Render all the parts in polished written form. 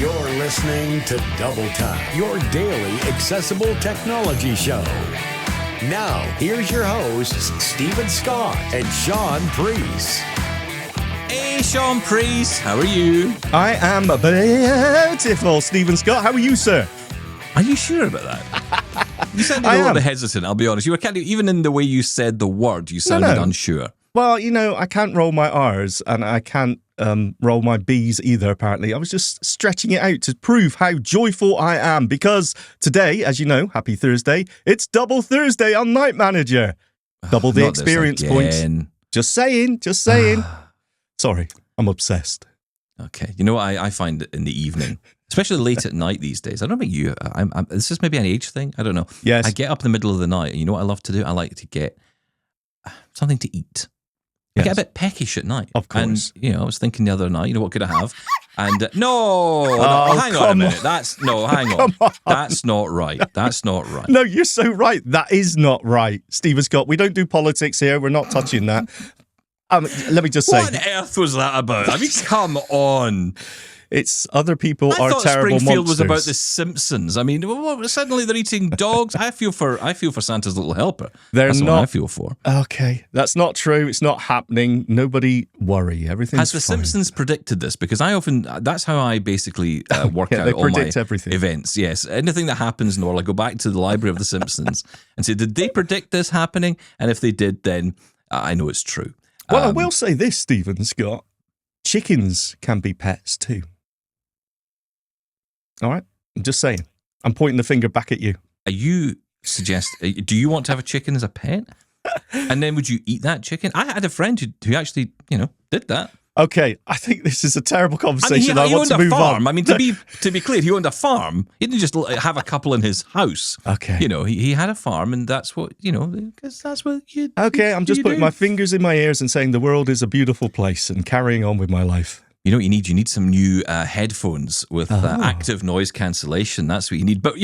You're listening to Double Time, your daily accessible technology show. Now, here's your hosts, Steven Scott and Shaun Preece. Hey, Shaun Preece, how are you? I am beautiful, Steven Scott. How are you, sir? Are you sure about that? You sounded a little bit hesitant, I'll be honest. You were kind of, even in the way you said the word, you sounded unsure. Well, you know, I can't roll my R's and I can't roll my B's either, apparently. I was just stretching it out to prove how joyful I am because today, as you know, happy Thursday, it's Double Thursday on Night Manager. Double the experience points. Just saying. Sorry, I'm obsessed. Okay. You know what I find in the evening, especially late at night these days, I don't know about you, this is maybe an age thing, I don't know. Yes. I get up in the middle of the night and you know what I love to do? I like to get something to eat. I get a bit peckish at night. Of course. And, you know, I was thinking the other night, you know, what could I have? And, hang on a minute. Hang on. That's not right. That's not right. No, you're so right. That is not right. Steven Scott, we don't do politics here. We're not touching that. Let me just say. What on earth was that about? I mean, come on. It's other people I are thought terrible Springfield monsters. was about the Simpsons. I mean, suddenly they're eating dogs. I feel for Santa's little helper. That's what I feel for. Okay, that's not true. It's not happening. Nobody worry. Everything's Has the fine. Simpsons predicted this? Because that's how I basically work out all my everything. events. Yes, anything that happens, Nor, I go back to the library of the Simpsons and say, did they predict this happening? And if they did, then I know it's true. Well, I will say this, Steven Scott. Chickens can be pets too. All right? I'm just saying. I'm pointing the finger back at you. Do you want to have a chicken as a pet? And then would you eat that chicken? I had a friend who actually, did that. Okay, I think this is a terrible conversation. I want to move on. I mean, to be clear, he owned a farm. He didn't just have a couple in his house. Okay. He had a farm, and that's what, because that's what you Okay, I'm just putting my fingers in my ears and saying the world is a beautiful place and carrying on with my life. You know what you need? You need some new headphones with active noise cancellation. That's what you need. But,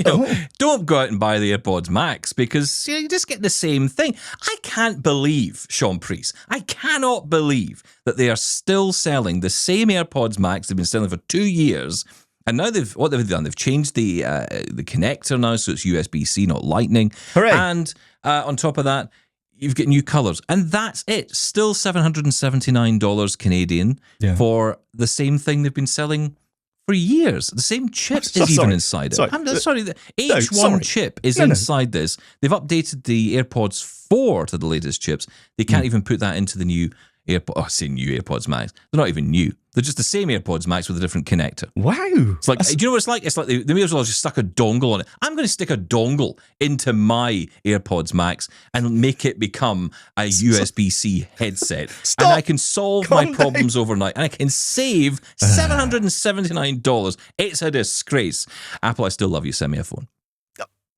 don't go out and buy the AirPods Max because you just get the same thing. I can't believe, Shaun Preece, I cannot believe that they are still selling the same AirPods Max they've been selling for 2 years. And now they've done, they've changed the connector now, so it's USB-C, not Lightning. Hooray. And on top of that, you've got new colours. And that's it. Still $779 Canadian for the same thing they've been selling for years. The same chip is even inside it. I'm sorry. The H1 chip is inside this. They've updated the AirPods 4 to the latest chips. They can't even put that into the new AirPods. I say new AirPods Max. They're not even new. They're just the same AirPods Max with a different connector. Wow. It's like, do you know what it's like? It's like they may as well just stuck a dongle on it. I'm going to stick a dongle into my AirPods Max and make it become a USB-C headset. And I can solve my problems overnight. And I can save $779. It's a disgrace. Apple, I still love you. Send me a phone.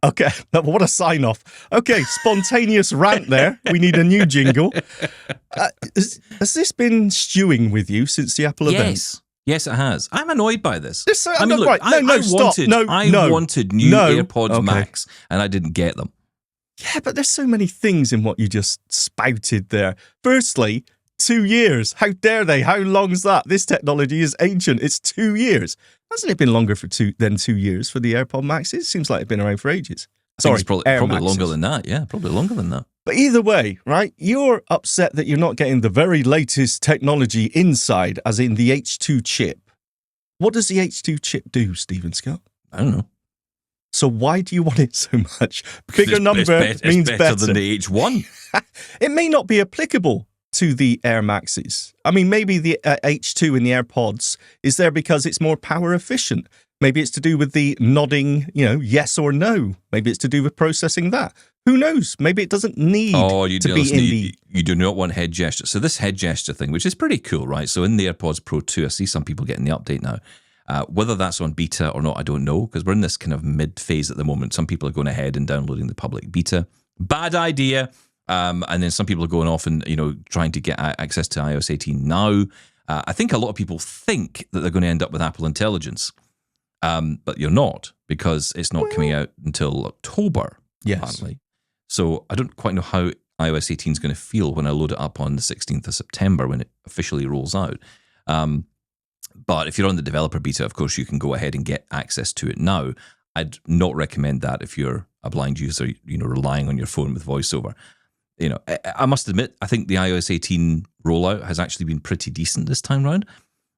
Okay, what a sign off. Okay, spontaneous rant there. We need a new jingle. Has this been stewing with you since the Apple event? Yes, it has. I'm annoyed by this. I wanted new AirPods Max and I didn't get them. Yeah, but there's so many things in what you just spouted there. Firstly, 2 years. How dare they? How long's that? This technology is ancient. It's 2 years. Hasn't it been longer than 2 years for the AirPod Max? It seems like it's been around for ages. Sorry, it's probably longer than that. Yeah, probably longer than that. But either way, right, you're upset that you're not getting the very latest technology inside, as in the H2 chip. What does the H2 chip do, Steven Scott? I don't know. So why do you want it so much? Bigger number means better than the H1. It may not be applicable to the Air Maxes. I mean, maybe the H2 in the AirPods is there because it's more power efficient. Maybe it's to do with the nodding, yes or no. Maybe it's to do with processing that. Who knows? Maybe it doesn't need to be in the... You do not want head gesture. So this head gesture thing, which is pretty cool, right? So in the AirPods Pro 2, I see some people getting the update now. Whether that's on beta or not, I don't know, because we're in this kind of mid-phase at the moment. Some people are going ahead and downloading the public beta. Bad idea. And then some people are going off and, trying to get access to iOS 18 now. I think a lot of people think that they're going to end up with Apple Intelligence. But you're not, because it's not coming out until October, apparently. So I don't quite know how iOS 18 is going to feel when I load it up on the 16th of September when it officially rolls out. But if you're on the developer beta, of course, you can go ahead and get access to it now. I'd not recommend that if you're a blind user, relying on your phone with VoiceOver. I must admit, I think the iOS 18 rollout has actually been pretty decent this time round.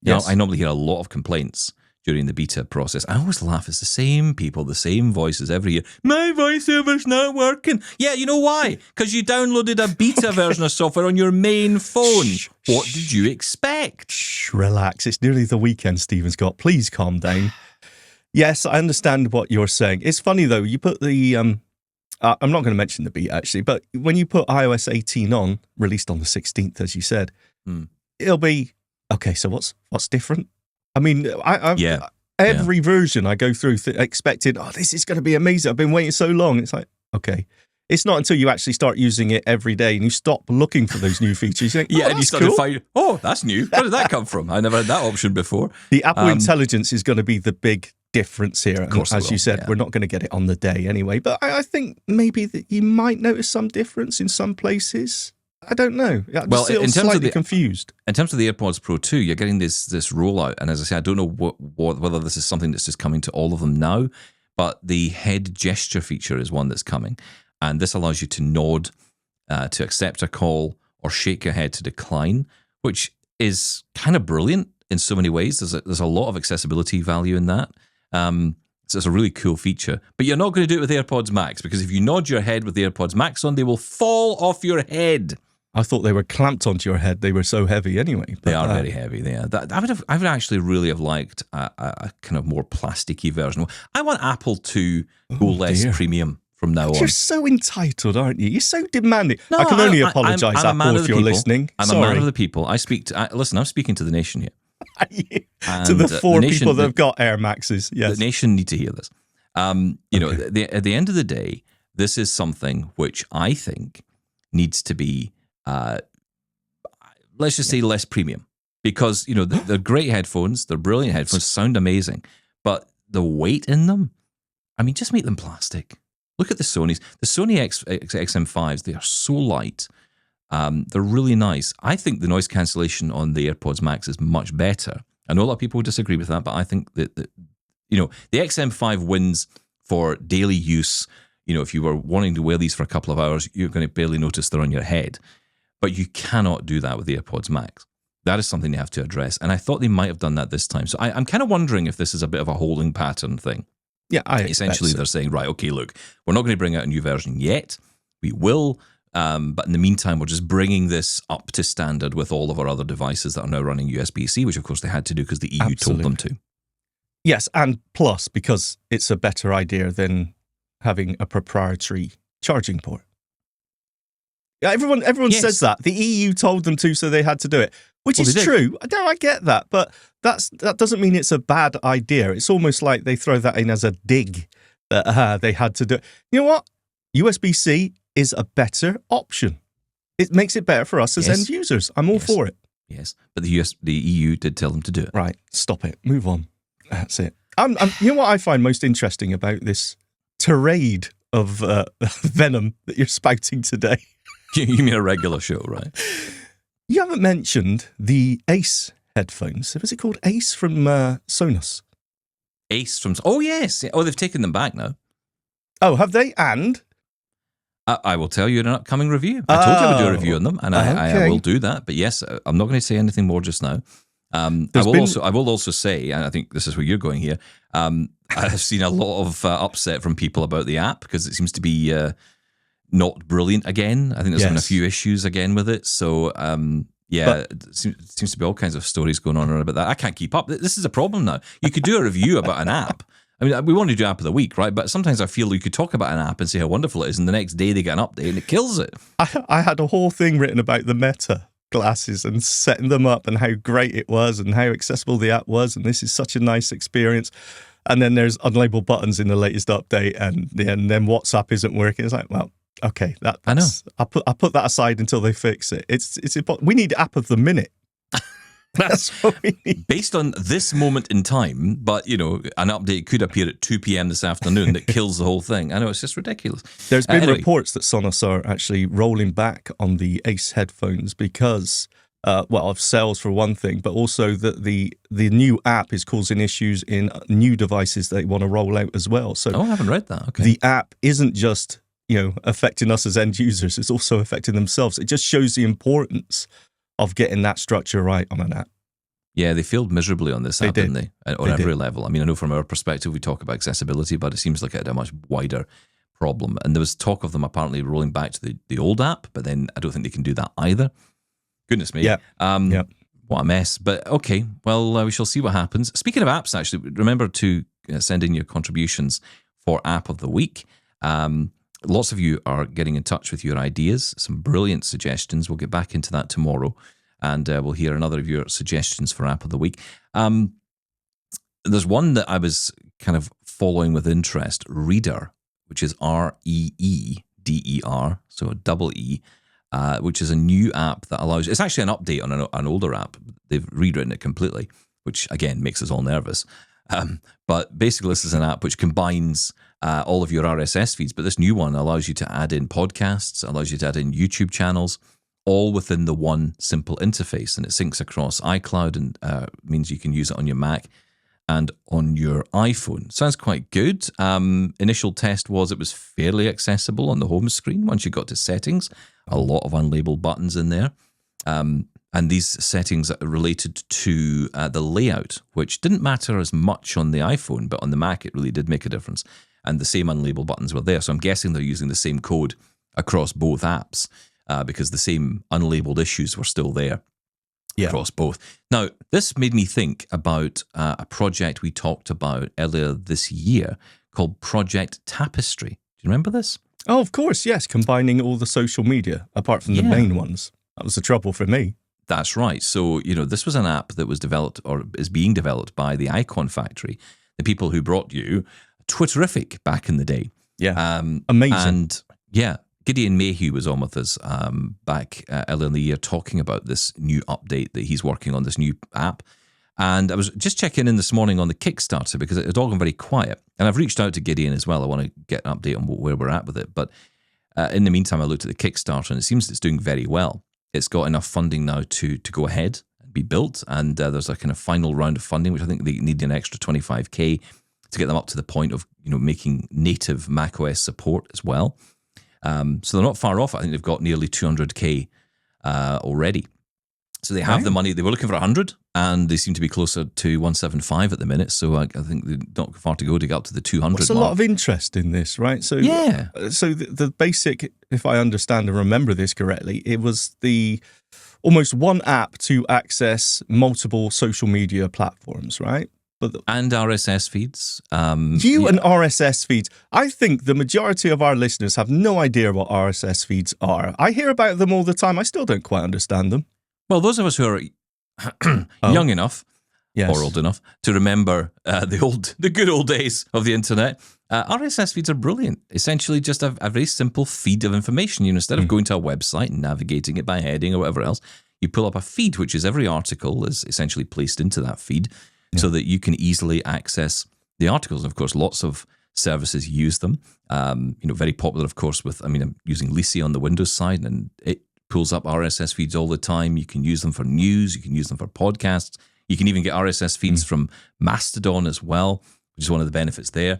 Yes. I normally hear a lot of complaints during the beta process. I always laugh. It's the same people, the same voices every year. My VoiceOver's not working. Yeah, you know why? Because you downloaded a beta version of software on your main phone. What did you expect? Shh, relax. It's nearly the weekend, Stephen Scott. Please calm down. Yes, I understand what you're saying. It's funny, though. You put the... I'm not going to mention the beta, actually, but when you put iOS 18 on, released on the 16th, as you said, it'll be... Okay, so what's different? I mean, every version I go through expected, this is going to be amazing. I've been waiting so long. It's like, okay. It's not until you actually start using it every day and you stop looking for those new features. You think, and you start to find, that's new. Where did that come from? I never had that option before. The Apple Intelligence is going to be the big difference here. Of course, as you said, we're not going to get it on the day anyway. But I think maybe that you might notice some difference in some places. I don't know. I'm slightly confused. In terms of the AirPods Pro 2, you're getting this rollout. And as I say, I don't know whether this is something that's just coming to all of them now, but the head gesture feature is one that's coming. And this allows you to nod to accept a call or shake your head to decline, which is kind of brilliant in so many ways. There's a lot of accessibility value in that. So it's a really cool feature. But you're not going to do it with AirPods Max, because if you nod your head with the AirPods Max on, they will fall off your head. I thought they were clamped onto your head. They were so heavy anyway. They are very heavy. They are. I would actually really have liked a kind of more plasticky version. I want Apple to go less premium from now on. You're so entitled, aren't you? You're so demanding. No, I can only apologise, Apple, if you're listening. I'm a man of the people. I'm speaking to the nation here. To the four people that have got Air Maxes. Yes. The nation need to hear this. At the end of the day, this is something which I think needs to be, let's just say, less premium, because they're great headphones, they're brilliant headphones, sound amazing, but the weight in them, I mean, just make them plastic. Look at the Sony XM5s; they are so light. They're really nice. I think the noise cancellation on the AirPods Max is much better. I know a lot of people disagree with that, but I think that the XM5 wins for daily use. If you were wanting to wear these for a couple of hours, you're going to barely notice they're on your head. But you cannot do that with the AirPods Max. That is something you have to address. And I thought they might have done that this time. So I'm kind of wondering if this is a bit of a holding pattern thing. Yeah, essentially they're saying, right, okay, look, we're not going to bring out a new version yet. We will. But in the meantime, we're just bringing this up to standard with all of our other devices that are now running USB-C, which of course they had to do because the EU told them to. Yes, and plus because it's a better idea than having a proprietary charging port. Yeah, everyone says that. The EU told them to, so they had to do it, which is true. I get that, but that doesn't mean it's a bad idea. It's almost like they throw that in as a dig that they had to do it. You know what? USB-C is a better option. It makes it better for us as end users. I'm all for it. Yes, but the EU did tell them to do it. Right, stop it. Move on. That's it. You know what I find most interesting about this tirade of venom that you're spouting today? You mean a regular show, right? You haven't mentioned the Ace headphones. Was it called Ace from Sonos? Ace from... Oh, yes. Oh, they've taken them back now. Oh, have they? And... I will tell you in an upcoming review. I told you I would do a review on them, and I will do that. But yes, I'm not going to say anything more just now. I will also say, and I think this is where you're going here, I've seen a lot of upset from people about the app because it seems to be not brilliant again. I think there's been a few issues again with it. So, it seems to be all kinds of stories going on around about that. I can't keep up. This is a problem now. You could do a review about an app. I mean, we want to do App of the Week, right? But sometimes I feel you could talk about an app and say how wonderful it is, and the next day they get an update and it kills it. I had a whole thing written about the Meta glasses and setting them up and how great it was and how accessible the app was, and this is such a nice experience. And then there's unlabeled buttons in the latest update, and then WhatsApp isn't working. It's like, well, okay, I know. I'll put that aside until they fix it. It's important. We need App of the Minute. That's what we need. Based on this moment in time, but, an update could appear at 2 p.m. this afternoon that kills the whole thing. I know, it's just ridiculous. There's been reports that Sonos are actually rolling back on the Ace headphones because of sales for one thing, but also that the new app is causing issues in new devices they want to roll out as well. So I haven't read that. Okay. The app isn't just affecting us as end users; it's also affecting themselves. It just shows the importance of getting that structure right on an app. Yeah, they failed miserably on this app, didn't they? On every level. I mean, I know from our perspective we talk about accessibility, but it seems like it had a much wider problem. And there was talk of them apparently rolling back to the old app, but then I don't think they can do that either. Goodness me. Yeah. What a mess. But okay, well, we shall see what happens. Speaking of apps, actually, remember to send in your contributions for App of the Week. Lots of you are getting in touch with your ideas, some brilliant suggestions. We'll get back into that tomorrow, and we'll hear another of your suggestions for App of the Week. There's one that I was kind of following with interest, Reader, which is REEDER, so a double E, which is a new app that allows... It's actually an update on an older app. They've rewritten it completely, which, again, makes us all nervous. But basically, this is an app which combines all of your RSS feeds, but this new one allows you to add in podcasts, allows you to add in YouTube channels, all within the one simple interface, and it syncs across iCloud and means you can use it on your Mac and on your iPhone. Sounds quite good. Initial test was it was fairly accessible on the home screen. Once you got to settings, a lot of unlabeled buttons in there. And these settings are related to the layout, which didn't matter as much on the iPhone, but on the Mac it really did make a difference. And the same unlabeled buttons were there. So I'm guessing they're using the same code across both apps because the same unlabeled issues were still there across both. Now, this made me think about a project we talked about earlier this year called Project Tapestry. Do you remember this? Oh, of course, yes. Combining all the social media, apart from the main ones. That was the trouble for me. That's right. So, this was an app that was developed or is being developed by the Icon Factory, the people who brought you Twitterific back in the day. Yeah. Amazing. And Gideon Mayhew was on with us back earlier in the year talking about this new update that he's working on, this new app. And I was just checking in this morning on the Kickstarter because it had all gone very quiet. And I've reached out to Gideon as well. I want to get an update on where we're at with it. But in the meantime, I looked at the Kickstarter and it seems it's doing very well. It's got enough funding now to go ahead and be built. And there's a kind of final round of funding, which I think they need an extra 25k to get them up to the point of making native macOS support as well. So they're not far off. I think they've got nearly 200k already. So they have the money. They were looking for 100, and they seem to be closer to 175 at the minute. So I think they're not far to go to get up to the 200 There's a lot of interest in this, right? So So the basic, if I understand and remember this correctly, it was the almost one app to access multiple social media platforms, right? And RSS feeds. And RSS feeds. I think the majority of our listeners have no idea what RSS feeds are. I hear about them all the time. I still don't quite understand them. Well, those of us who are young enough or old enough to remember the good old days of the internet, RSS feeds are brilliant. Essentially just a very simple feed of information. Instead of going to a website and navigating it by heading or whatever else, you pull up a feed, which is every article is essentially placed into that feed so that you can easily access the articles. And of course, lots of services use them. Very popular, of course, I'm using Lisi on the Windows side, and it pulls up RSS feeds all the time. You can use them for news. You can use them for podcasts. You can even get RSS feeds from Mastodon as well, which is one of the benefits there.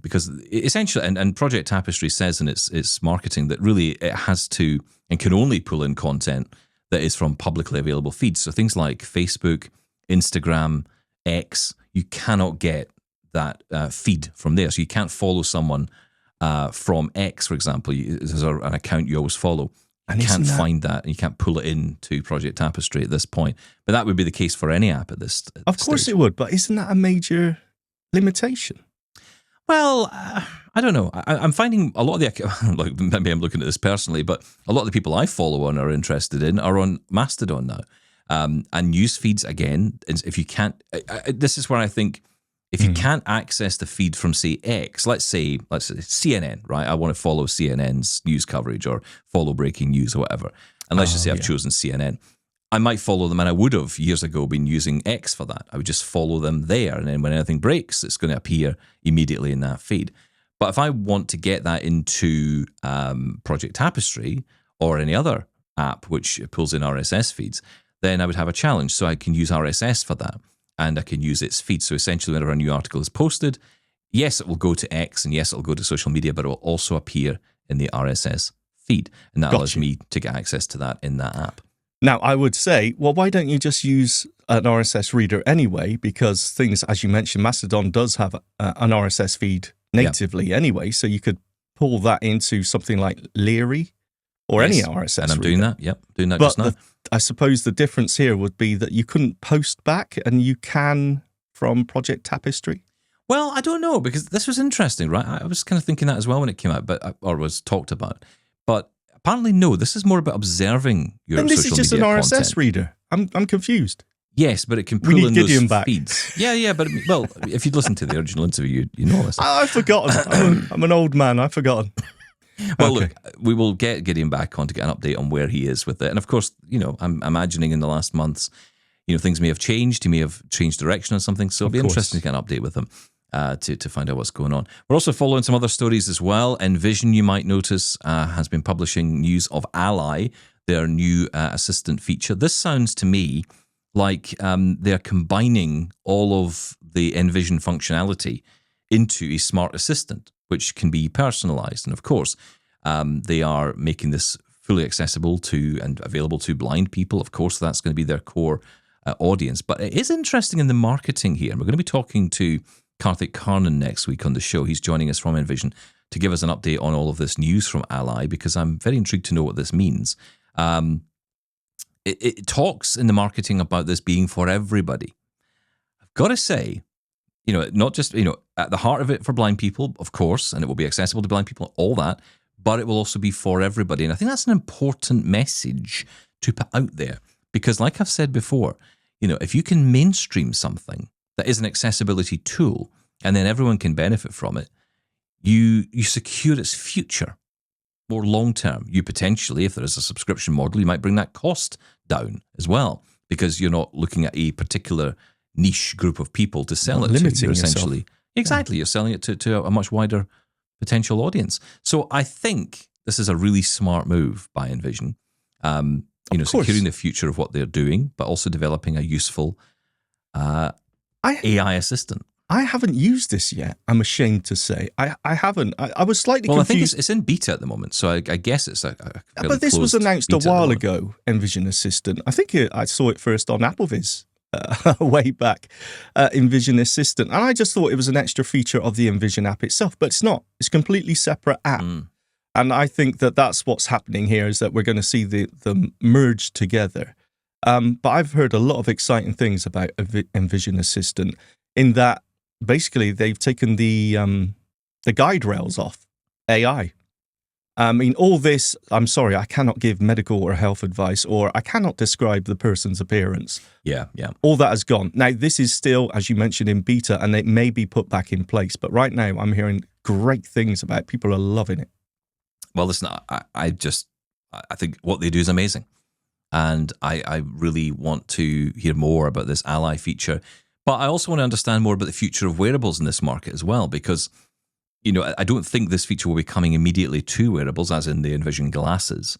Because essentially, and Project Tapestry says in its marketing that really it has to and can only pull in content that is from publicly available feeds. So things like Facebook, Instagram, X, you cannot get that feed from there. So you can't follow someone from X, for example. There's an account you always follow. You can't find that, and you can't pull it into Project Tapestry at this point. But that would be the case for any app at this Of course it would, but isn't that a major limitation? Well, I don't know. I'm finding a lot of the, maybe I'm looking at this personally, but a lot of the people I follow and are interested in are on Mastodon now. And news feeds, again, if you can't, this is where I think, if you can't access the feed from, say, X, let's say CNN, right? I want to follow CNN's news coverage or follow breaking news or whatever. And let's just say I've chosen CNN. I might follow them, and I would have years ago been using X for that. I would just follow them there. And then when anything breaks, it's going to appear immediately in that feed. But if I want to get that into Project Tapestry or any other app, which pulls in RSS feeds, then I would have a challenge. So I can use RSS for that, and I can use its feed. So essentially, whenever a new article is posted, yes, it will go to X, and yes, it will go to social media, but it will also appear in the RSS feed. And that allows me to get access to that in that app. Now, I would say, well, why don't you just use an RSS reader anyway? Because things, as you mentioned, Mastodon does have an RSS feed natively anyway, so you could pull that into something like Leary or any RSS and I'm reader. doing that, doing that But just now. I suppose the difference here would be that you couldn't post back, and you can from Project Tapestry. Well, I don't know, because this was interesting, right? I was kind of thinking that as well when it came out, or was talked about. But apparently, no, this is more about observing your social media And this is just an RSS content. reader. I'm confused. Yes, but it can We pull need in Gideon those back. feeds. Yeah, but well, if you'd listened to the original interview, you know this. I've forgotten. I'm an old man. I've forgotten. Well, Okay. look, we will get Gideon back on to get an update on where he is with it. And of course, I'm imagining in the last months, things may have changed. He may have changed direction or something. So it'll be interesting to get an update with him to find out what's going on. We're also following some other stories as well. Envision, you might notice, has been publishing news of Ally, their new assistant feature. This sounds to me like they're combining all of the Envision functionality into a smart assistant, which can be personalized. And of course, they are making this fully accessible to and available to blind people. Of course, that's going to be their core audience. But it is interesting in the marketing here. And we're going to be talking to Karthik Karnan next week on the show. He's joining us from Envision to give us an update on all of this news from Ally, because I'm very intrigued to know what this means. It talks in the marketing about this being for everybody. I've got to say, not just, at the heart of it for blind people, of course, and it will be accessible to blind people, all that, but it will also be for everybody. And I think that's an important message to put out there, because like I've said before, if you can mainstream something that is an accessibility tool and then everyone can benefit from it, you secure its future more long-term. You potentially, if there is a subscription model, you might bring that cost down as well, because you're not looking at a particular niche group of people to sell it to. You're essentially, exactly, you're selling it to a much wider potential audience. So I think this is a really smart move by Envision, securing the future of what they're doing, but also developing a useful AI assistant. I haven't used this yet. I'm ashamed to say. I haven't. I was slightly confused. I think it's in beta at the moment, so I guess it's a but this was announced a while ago, Envision Assistant. I think I saw it first on AppleVis way back, Envision Assistant. And I just thought it was an extra feature of the Envision app itself, but it's not. It's a completely separate app. And I think that that's what's happening here, is that we're going to see them merge together. But I've heard a lot of exciting things about Envision Assistant, in that basically they've taken the guide rails off AI. I mean, all this, I'm sorry, I cannot give medical or health advice, or I cannot describe the person's appearance. Yeah. All that has gone. Now, this is still, as you mentioned, in beta, and it may be put back in place. But right now, I'm hearing great things about it. People are loving it. Well, listen, I think what they do is amazing. And I really want to hear more about this Ally feature. But I also want to understand more about the future of wearables in this market as well, because, I don't think this feature will be coming immediately to wearables, as in the Envision glasses.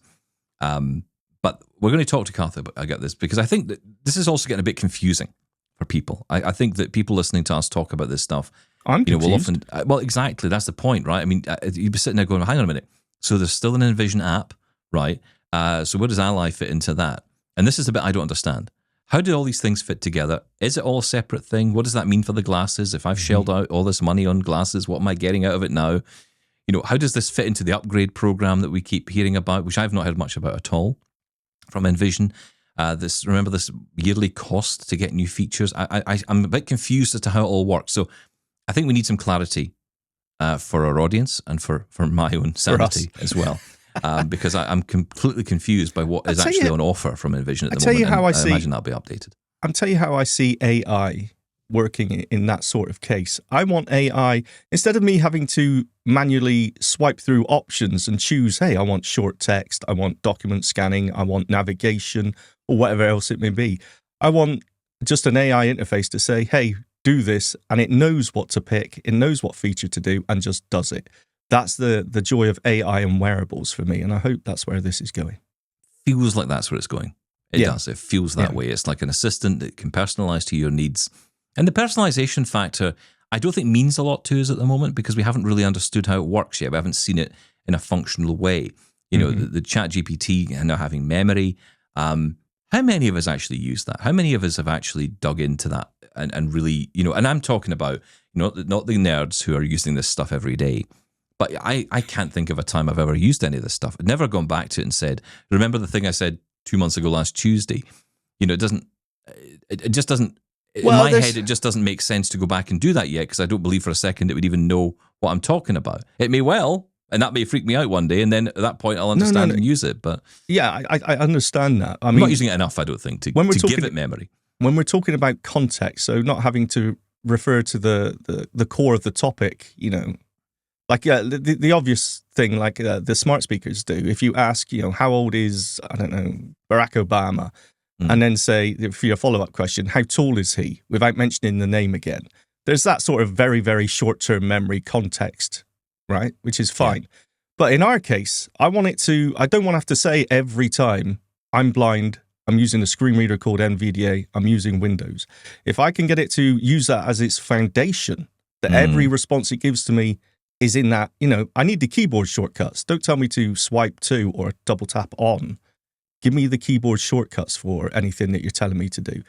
But we're going to talk to Karthik about this, because I think that this is also getting a bit confusing for people. I think that people listening to us talk about this stuff, I'm confused. will often, well, exactly, that's the point, right? I mean, you'd be sitting there going, hang on a minute. So there's still an Envision app, right? So where does Ally fit into that? And this is the bit I don't understand. How do all these things fit together? Is it all a separate thing? What does that mean for the glasses? If I've shelled out all this money on glasses, what am I getting out of it now? How does this fit into the upgrade program that we keep hearing about, which I've not heard much about at all from Envision? Remember this yearly cost to get new features? I'm a bit confused as to how it all works. So I think we need some clarity for our audience and for my own sanity as well. Because I'm completely confused by what is actually on offer from Envision at the moment. I imagine that'll be updated. I'll tell you how I see AI working in that sort of case. I want AI, instead of me having to manually swipe through options and choose, hey, I want short text, I want document scanning, I want navigation, or whatever else it may be. I want just an AI interface to say, hey, do this, and it knows what to pick, it knows what feature to do, and just does it. That's the joy of AI and wearables for me, and I hope that's where this is going. feels like that's where it's going. It Yeah. does. It feels that way. It's like an assistant that can personalize to your needs. And the personalization factor, I don't think means a lot to us at the moment because we haven't really understood how it works yet. We haven't seen it in a functional way. You know, the chat GPT and now having memory. How many of us actually use that? How many of us have actually dug into that and really, you know, and I'm talking about, you know, not the nerds who are using this stuff every day, but I can't think of a time I've ever used any of this stuff. I've never gone back to it and said, remember the thing I said 2 months ago last Tuesday? You know, it just doesn't, in my head, it just doesn't make sense to go back and do that yet because I don't believe for a second it would even know what I'm talking about. It may well, and that may freak me out one day, and then at that point I'll understand and use it. But yeah, I understand that. I'm not using it enough, I don't think, to give it memory. When we're talking about context, so not having to refer to the core of the topic, you know, like the obvious thing, like the smart speakers do. If you ask, you know, how old is, I don't know, Barack Obama, and then say, for your follow-up question, how tall is he, without mentioning the name again, there's that sort of very, very short-term memory context, right? Which is fine. Yeah. But in our case, I don't want to have to say every time I'm blind, I'm using a screen reader called NVDA, I'm using Windows. If I can get it to use that as its foundation, that every response it gives to me is in that, you know, I need the keyboard shortcuts. Don't tell me to swipe to or double tap on. Give me the keyboard shortcuts for anything that you're telling me to do.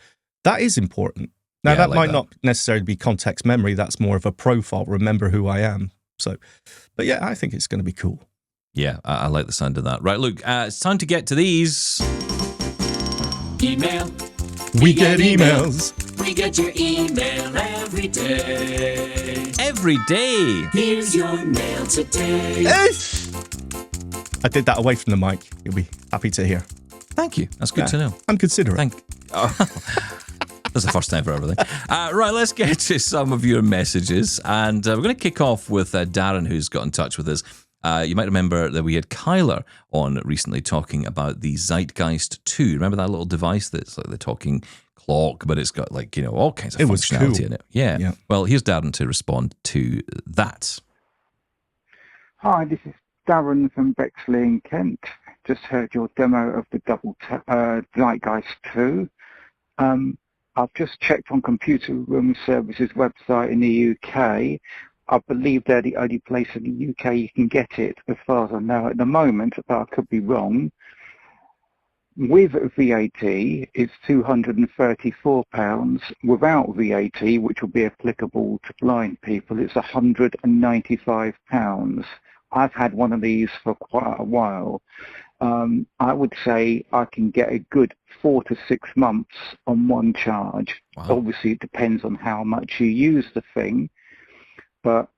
That is important. Now, that might not necessarily be context memory. That's more of a profile. Remember who I am. So, but yeah, I think it's going to be cool. Yeah, I like the sound of that. Right, look, it's time to get to these. Email. We get emails. We get your email every day. Every day. Here's your mail today. I did that away from the mic. You'll be happy to hear. Thank you. That's good to know. I'm considerate. That's the first time for everything. Right, let's get to some of your messages. And we're going to kick off with Darren, who's got in touch with us. You might remember that we had Kaitlyn on recently talking about the Zeitgeist 2. Remember that little device that's like the talking clock, but it's got like, you know, all kinds of functionality in it. Yeah. Well, here's Darren to respond to that. Hi, this is Darren from Bexley in Kent. Just heard your demo of the Zeitgeist 2. I've just checked on Computer Room Services website in the UK. I believe they're the only place in the UK you can get it, as far as I know at the moment, but I could be wrong. With VAT, it's £234. Without VAT, which will be applicable to blind people, it's £195. I've had one of these for quite a while. I would say I can get a good 4 to 6 months on one charge. Wow. Obviously, it depends on how much you use the thing. But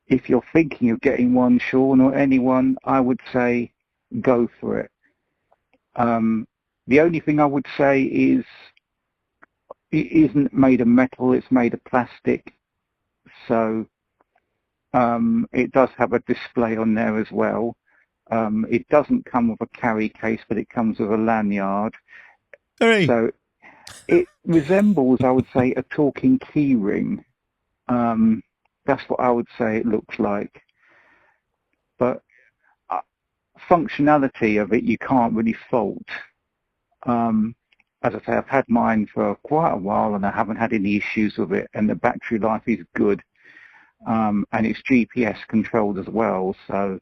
if you're thinking of getting one, Shaun, or anyone, I would say go for it. The only thing I would say is it isn't made of metal, it's made of plastic. So it does have a display on there as well. It doesn't come with a carry case, but it comes with a lanyard. Hooray. So it resembles, I would say, a talking key ring. That's what I would say it looks like. But functionality of it, you can't really fault. As I say, I've had mine for quite a while and I haven't had any issues with it, and the battery life is good. And it's GPS controlled as well, so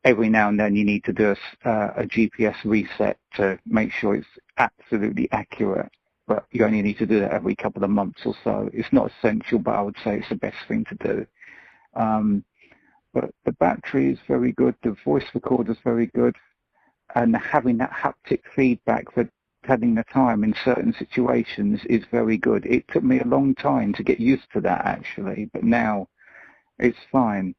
every now and then you need to do a GPS reset to make sure it's absolutely accurate. But you only need to do that every couple of months or so. It's not essential, but I would say it's the best thing to do. But the battery is very good. The voice recorder is very good. And having that haptic feedback for telling the time in certain situations is very good. It took me a long time to get used to that, actually, but now it's fine.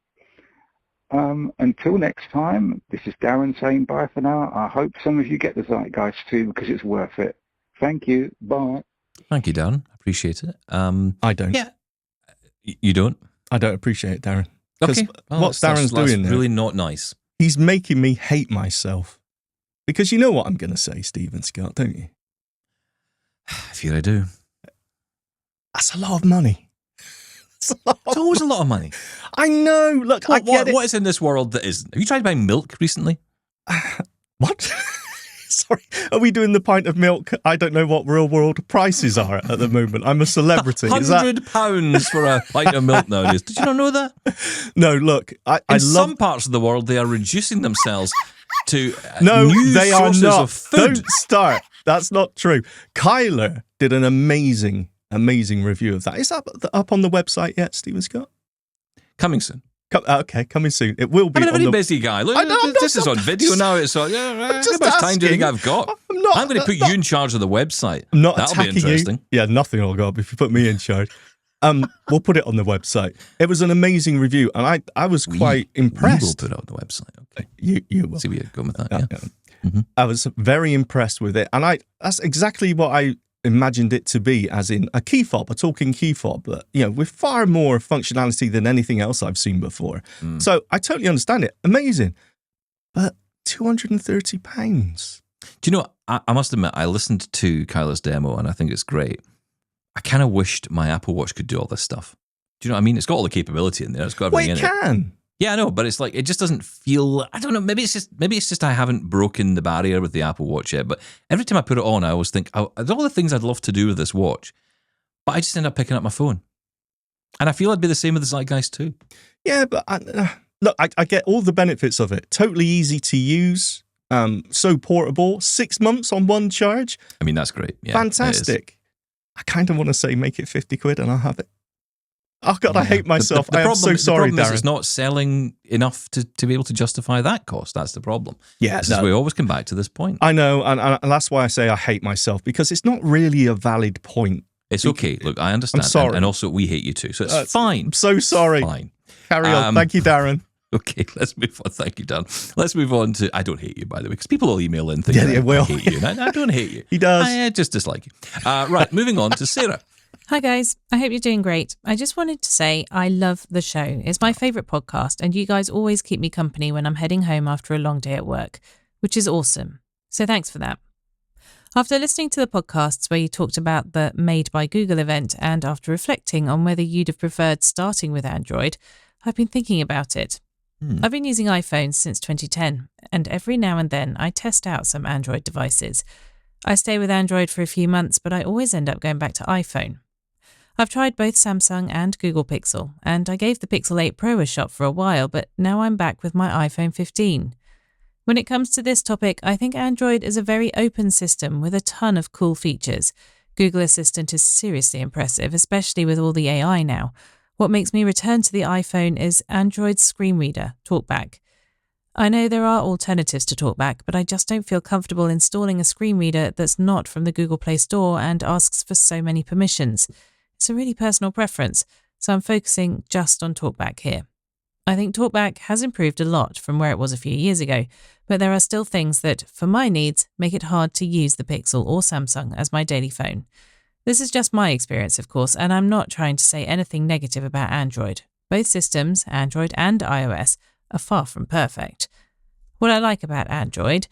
Until next time, this is Darren saying bye for now. I hope some of you get the Zeitgeist too, because it's worth it. Thank you. Bye. Thank you, Darren. Appreciate it. I don't. Yeah. You don't? I don't appreciate it, Darren. Okay. Well, what Darren's doing there, really not nice. He's making me hate myself. Because you know what I'm going to say, Steven Scott, don't you? I fear I do. That's a lot of money. It's always a lot of money. I know. Look, I get it. What is in this world that isn't? Have you tried buying milk recently? What? Sorry, are we doing the pint of milk? I don't know what real world prices are at the moment. I'm a celebrity. £100 for a pint of milk nowadays. Did you not know that? No, look, I love... some parts of the world, they are reducing themselves to no, new they are sources not. of food. Don't start. That's not true. Kyler did an amazing review of that. Is that up on the website yet, Stephen Scott? Coming soon. Okay, coming soon. It will be. I'm a very busy guy. Look, this is on video now. It's on. How much time do you think I've got? I'm going to put you in charge of the website. I'm not That'll be interesting. You. Yeah, nothing will go up if you put me in charge. We'll put it on the website. It was an amazing review, and I was quite impressed. We will put it on the website. Okay, you will. See where you're going with that. Yeah. Mm-hmm. I was very impressed with it, and that's exactly what I imagined it to be, as in a key fob, a talking key fob, but with far more functionality than anything else I've seen before. So I totally understand it. Amazing. But £230. Do you know, I must admit, I listened to Kyla's demo and I think it's great. I kind of wished my Apple Watch could do all this stuff. Do you know what I mean? It's got all the capability in there. It's got everything in it. Well, it can. Yeah, I know, but it's like, it just doesn't feel, I don't know, maybe it's just I haven't broken the barrier with the Apple Watch yet, but every time I put it on, I always think, there's all the things I'd love to do with this watch, but I just end up picking up my phone. And I feel I'd be the same with the Zeitgeist too. Yeah, but look, I get all the benefits of it. Totally easy to use, so portable, 6 months on one charge. I mean, that's great. Yeah, fantastic. I kind of want to say make it 50 quid and I'll have it. Oh, God, I hate myself. I am so sorry, Darren. It's not selling enough to be able to justify that cost. That's the problem. Yeah, we always come back to this point. I know, and that's why I say I hate myself, because it's not really a valid point. It's okay. Look, I understand. I'm sorry. And also, we hate you too, so it's fine. I'm so sorry. It's fine. Carry on. Thank you, Darren. Okay, let's move on. Thank you, Darren. Let's move on to... I don't hate you, by the way, because people will email in things they will. I hate you. I don't hate you. He does. I just dislike you. Right, moving on to Sarah. Hi guys, I hope you're doing great. I just wanted to say I love the show. It's my favourite podcast and you guys always keep me company when I'm heading home after a long day at work, which is awesome. So thanks for that. After listening to the podcasts where you talked about the Made by Google event and after reflecting on whether you'd have preferred starting with Android, I've been thinking about it. I've been using iPhones since 2010 and every now and then I test out some Android devices. I stay with Android for a few months, but I always end up going back to iPhone. I've tried both Samsung and Google Pixel, and I gave the Pixel 8 Pro a shot for a while, but now I'm back with my iPhone 15. When it comes to this topic, I think Android is a very open system with a ton of cool features. Google Assistant is seriously impressive, especially with all the AI now. What makes me return to the iPhone is Android's screen reader, TalkBack. I know there are alternatives to TalkBack, but I just don't feel comfortable installing a screen reader that's not from the Google Play Store and asks for so many permissions. It's a really personal preference, so I'm focusing just on TalkBack here. I think TalkBack has improved a lot from where it was a few years ago, but there are still things that, for my needs, make it hard to use the Pixel or Samsung as my daily phone. This is just my experience, of course, and I'm not trying to say anything negative about Android. Both systems, Android and iOS, are far from perfect. What I like about Android,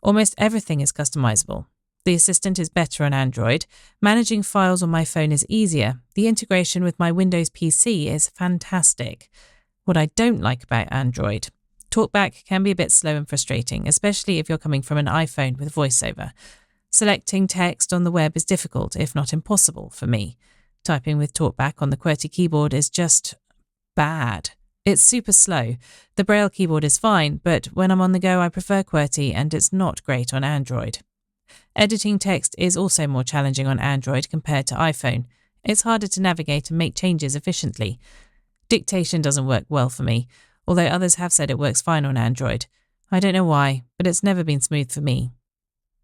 almost everything is customizable. The Assistant is better on Android. Managing files on my phone is easier. The integration with my Windows PC is fantastic. What I don't like about Android, TalkBack can be a bit slow and frustrating, especially if you're coming from an iPhone with VoiceOver. Selecting text on the web is difficult, if not impossible, for me. Typing with TalkBack on the QWERTY keyboard is just bad. It's super slow. The Braille keyboard is fine, but when I'm on the go, I prefer QWERTY, and it's not great on Android. Editing text is also more challenging on Android compared to iPhone. It's harder to navigate and make changes efficiently. Dictation doesn't work well for me, although others have said it works fine on Android. I don't know why, but it's never been smooth for me.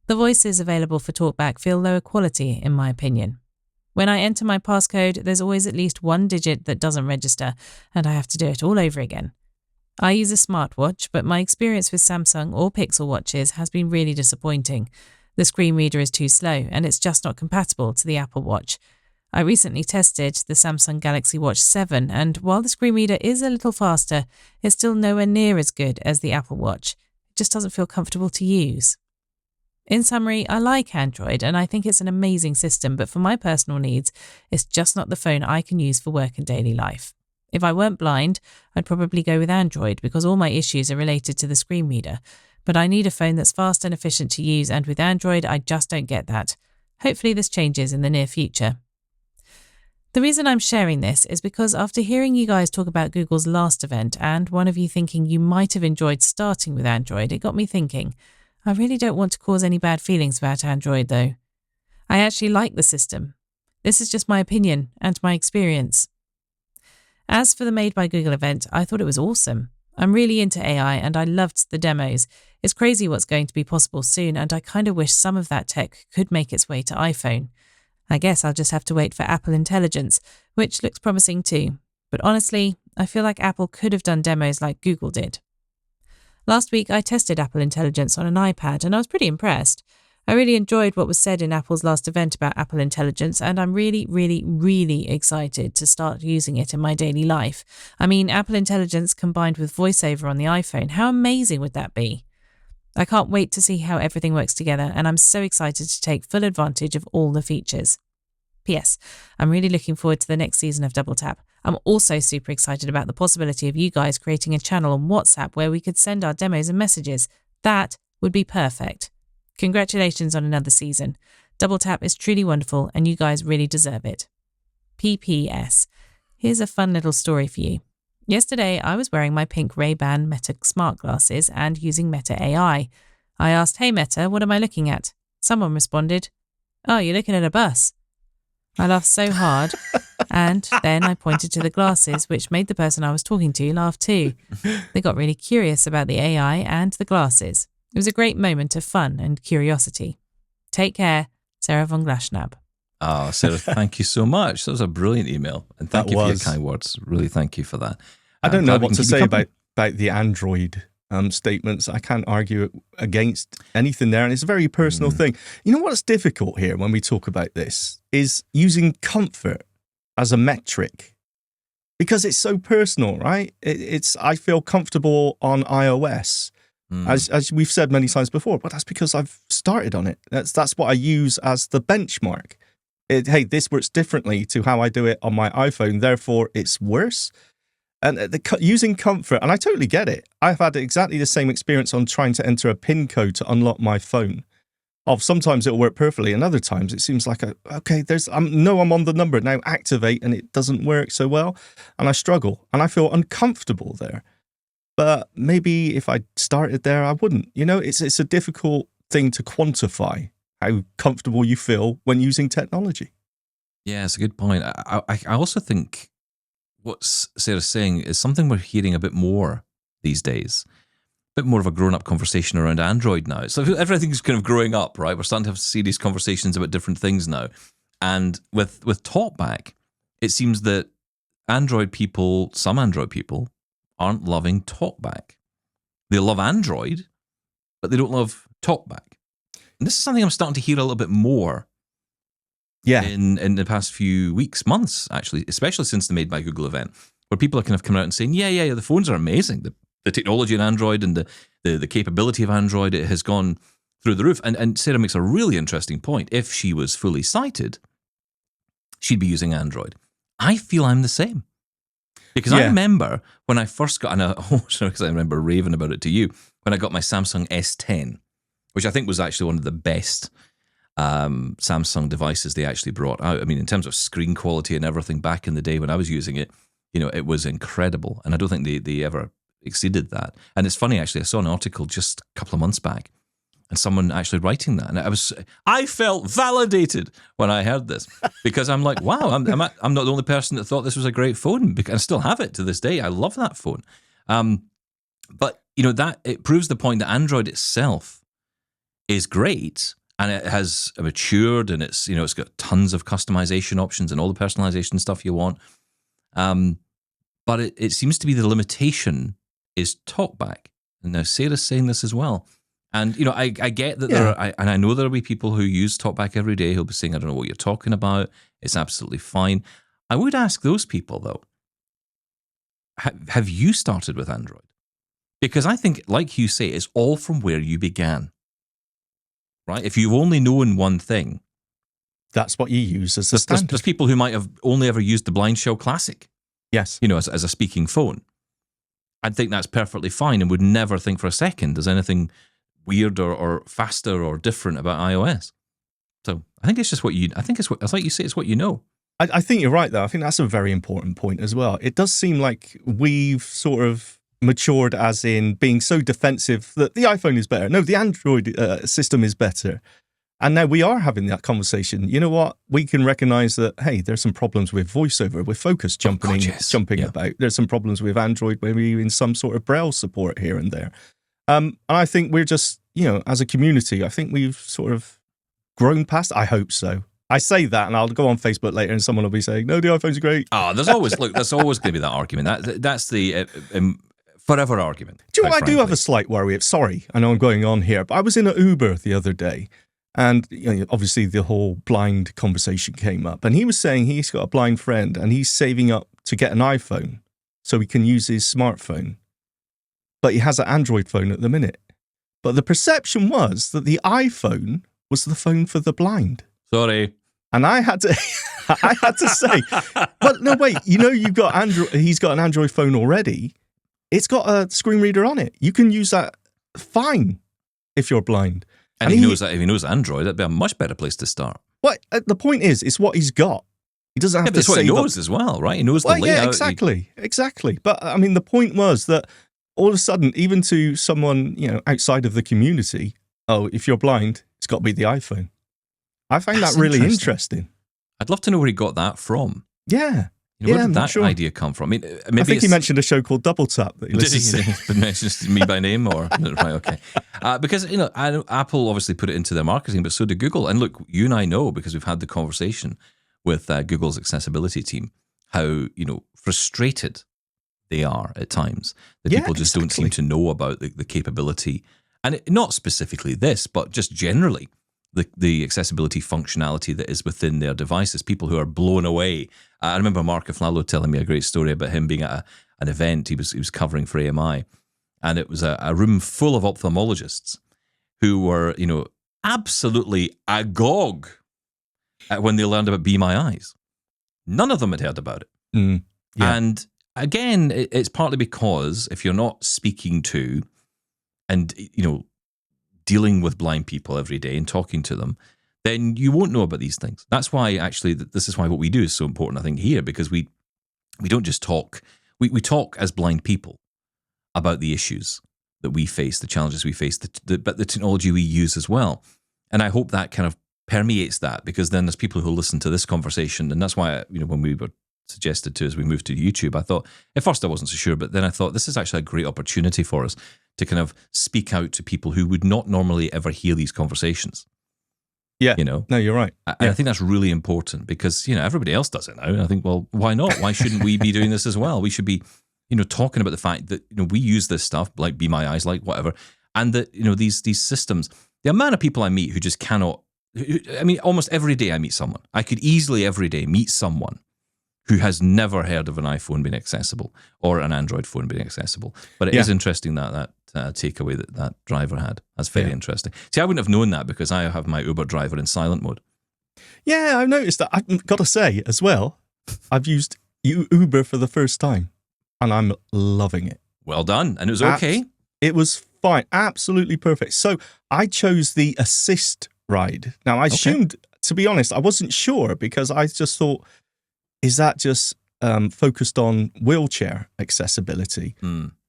The voices available for TalkBack feel lower quality, in my opinion. When I enter my passcode, there's always at least one digit that doesn't register, and I have to do it all over again. I use a smartwatch, but my experience with Samsung or Pixel watches has been really disappointing. The screen reader is too slow, and it's just not compatible to the Apple Watch. I recently tested the Samsung Galaxy Watch 7, and while the screen reader is a little faster, it's still nowhere near as good as the Apple Watch. It just doesn't feel comfortable to use. In summary, I like Android, and I think it's an amazing system, but for my personal needs, it's just not the phone I can use for work and daily life. If I weren't blind, I'd probably go with Android because all my issues are related to the screen reader, But I need a phone that's fast and efficient to use, and with Android, I just don't get that. Hopefully this changes in the near future. The reason I'm sharing this is because after hearing you guys talk about Google's last event and one of you thinking you might have enjoyed starting with Android, it got me thinking, I really don't want to cause any bad feelings about Android though. I actually like the system. This is just my opinion and my experience. As for the Made by Google event, I thought it was awesome. I'm really into AI and I loved the demos. It's crazy what's going to be possible soon, and I kind of wish some of that tech could make its way to iPhone. I guess I'll just have to wait for Apple Intelligence, which looks promising too. But honestly, I feel like Apple could have done demos like Google did. Last week, I tested Apple Intelligence on an iPad and I was pretty impressed. I really enjoyed what was said in Apple's last event about Apple Intelligence, and I'm really, really, really excited to start using it in my daily life. I mean, Apple Intelligence combined with VoiceOver on the iPhone, how amazing would that be? I can't wait to see how everything works together, and I'm so excited to take full advantage of all the features. P.S. I'm really looking forward to the next season of Double Tap. I'm also super excited about the possibility of you guys creating a channel on WhatsApp where we could send our demos and messages. That would be perfect. Congratulations on another season. Double Tap is truly wonderful and you guys really deserve it. P.P.S. Here's a fun little story for you. Yesterday, I was wearing my pink Ray-Ban Meta smart glasses and using Meta AI. I asked, "Hey Meta, what am I looking at?" Someone responded, "Oh, you're looking at a bus." I laughed so hard, and then I pointed to the glasses, which made the person I was talking to laugh too. They got really curious about the AI and the glasses. It was a great moment of fun and curiosity. Take care, Sarah von Glaschnab. Oh, Sarah, thank you so much. That was a brilliant email. And thank you for your kind words. Really, thank you for that. I don't know what to say about the Android statements. I can't argue against anything there. And it's a very personal thing. You know what's difficult here when we talk about this is using comfort as a metric. Because it's so personal, right? I feel comfortable on iOS. As we've said many times before, but that's because I've started on it. That's what I use as the benchmark. Hey, this works differently to how I do it on my iPhone, therefore it's worse. And using comfort, and I totally get it. I've had exactly the same experience on trying to enter a PIN code to unlock my phone. Sometimes it'll work perfectly, and other times it seems like, I'm on the number, now activate, and it doesn't work so well, and I struggle, and I feel uncomfortable there. But maybe if I started there, I wouldn't. You know, it's a difficult thing to quantify how comfortable you feel when using technology. Yeah, it's a good point. I also think what Sarah's saying is something we're hearing a bit more these days. A bit more of a grown-up conversation around Android now. So everything's kind of growing up, right? We're starting to have serious conversations about different things now. And with TalkBack, it seems that some Android people, aren't loving TalkBack. They love Android, but they don't love TalkBack. And this is something I'm starting to hear a little bit more in the past few weeks, months, actually, especially since the Made by Google event, where people are kind of coming out and saying, yeah, the phones are amazing. The technology in Android and the capability of Android, it has gone through the roof. And Sarah makes a really interesting point. If she was fully sighted, she'd be using Android. I feel I'm the same. Because I remember when I first got, because I remember raving about it to you, when I got my Samsung S10, which I think was actually one of the best Samsung devices they actually brought out. I mean, in terms of screen quality and everything back in the day when I was using it, it was incredible. And I don't think they ever exceeded that. And it's funny, actually, I saw an article just a couple of months back and someone actually writing that. And I felt validated when I heard this because I'm like, wow, I'm not the only person that thought this was a great phone, because I still have it to this day. I love that phone. But that it proves the point that Android itself is great and it has matured and it's got tons of customization options and all the personalization stuff you want. But it seems to be the limitation is TalkBack. And now Sarah's saying this as well. And, I get that and I know there'll be people who use TalkBack every day who'll be saying, I don't know what you're talking about. It's absolutely fine. I would ask those people, though, have you started with Android? Because I think, like you say, it's all from where you began, right? If you've only known one thing. That's what you use as the standard. There's people who might have only ever used the Blind Shell Classic. Yes. As a speaking phone. I'd think that's perfectly fine and would never think for a second there's anything weird or faster or different about iOS. So I think it's just what you. I think it's like you say, it's what you know. I think you're right, though. I think that's a very important point as well. It does seem like we've sort of matured as in being so defensive that the iPhone is better. No, the Android system is better. And now we are having that conversation. You know what? We can recognize that, hey, there's some problems with voiceover, with focus jumping about. There's some problems with Android, maybe in some sort of Braille support here and there. And I think we're just, as a community, I think we've sort of grown past. I hope so. I say that, and I'll go on Facebook later, and someone will be saying, "No, the iPhone's great." Oh, there's always going to be that argument. That's the forever argument. Do you know what? I do have a slight worry. Sorry, I know I'm going on here, but I was in an Uber the other day, and obviously the whole blind conversation came up, and he was saying he's got a blind friend, and he's saving up to get an iPhone so he can use his smartphone, but he has an Android phone at the minute. But the perception was that the iPhone was the phone for the blind. Sorry. And I had to say, but no, wait, you've got Android. He's got an Android phone already. It's got a screen reader on it. You can use that fine if you're blind. And he knows that if he knows Android, that'd be a much better place to start. Well, the point is, it's what he's got. He doesn't have to say. It's what he knows as well, right? He knows the layout. Yeah, exactly. But I mean, the point was that all of a sudden, even to someone outside of the community, if you're blind, it's got to be the iPhone. I find that really interesting. I'd love to know where he got that from. Yeah. Where did that idea come from? I mean, maybe I think he mentioned a show called Double Tap. That he did he mention me by name? Or right, okay. Because, Apple obviously put it into their marketing, but so did Google. And look, you and I know, because we've had the conversation with Google's accessibility team, how, frustrated they are at times. That people just don't seem to know about the capability. And not specifically this, but just generally. The accessibility functionality that is within their devices, people who are blown away. I remember Mark Aflalo telling me a great story about him being at an event he was covering for AMI, and it was a room full of ophthalmologists who were, absolutely agog when they learned about Be My Eyes. None of them had heard about it. And again, it's partly because if you're not speaking to and, dealing with blind people every day and talking to them, then you won't know about these things. That's why, actually, this is why what we do is so important, I think, here, because we don't just talk. We talk as blind people about the issues that we face, the challenges we face, but the technology we use as well. And I hope that kind of permeates that, because then there's people who listen to this conversation, and that's why, when we were suggested to as we moved to YouTube, I thought, at first I wasn't so sure, but then I thought this is actually a great opportunity for us to kind of speak out to people who would not normally ever hear these conversations. Yeah. No, you're right. And I think that's really important because, everybody else does it now. And I think, well, why not? Why shouldn't we be doing this as well? We should be, talking about the fact that, we use this stuff, like Be My Eyes, like whatever. And that, these systems, the amount of people I meet who just cannot, almost every day I meet someone. I could easily every day meet someone who has never heard of an iPhone being accessible or an Android phone being accessible. But it is interesting that takeaway that driver had. That's very interesting. See, I wouldn't have known that because I have my Uber driver in silent mode. Yeah, I've noticed that. I've got to say as well, I've used Uber for the first time and I'm loving it. Well done. And it was okay? It was fine. Absolutely perfect. So I chose the assist ride. Now, I assumed, to be honest, I wasn't sure because I just thought, is that just focused on wheelchair accessibility?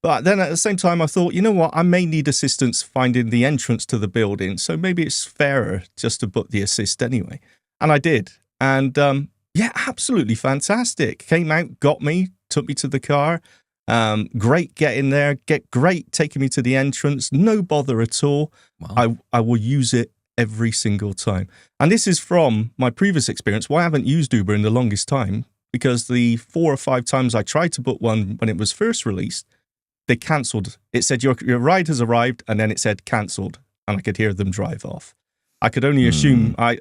But then at the same time, I thought, you know what? I may need assistance finding the entrance to the building. So maybe it's fairer just to book the assist anyway. And I did. And absolutely fantastic. Came out, got me, took me to the car. Great getting there. Great taking me to the entrance. No bother at all. Wow. I will use it every single time. And this is from my previous experience why I haven't used Uber in the longest time, because the 4 or 5 times I tried to book one when it was first released, they cancelled. It said your ride has arrived, and then it said cancelled, and I could hear them drive off. I could only assume, a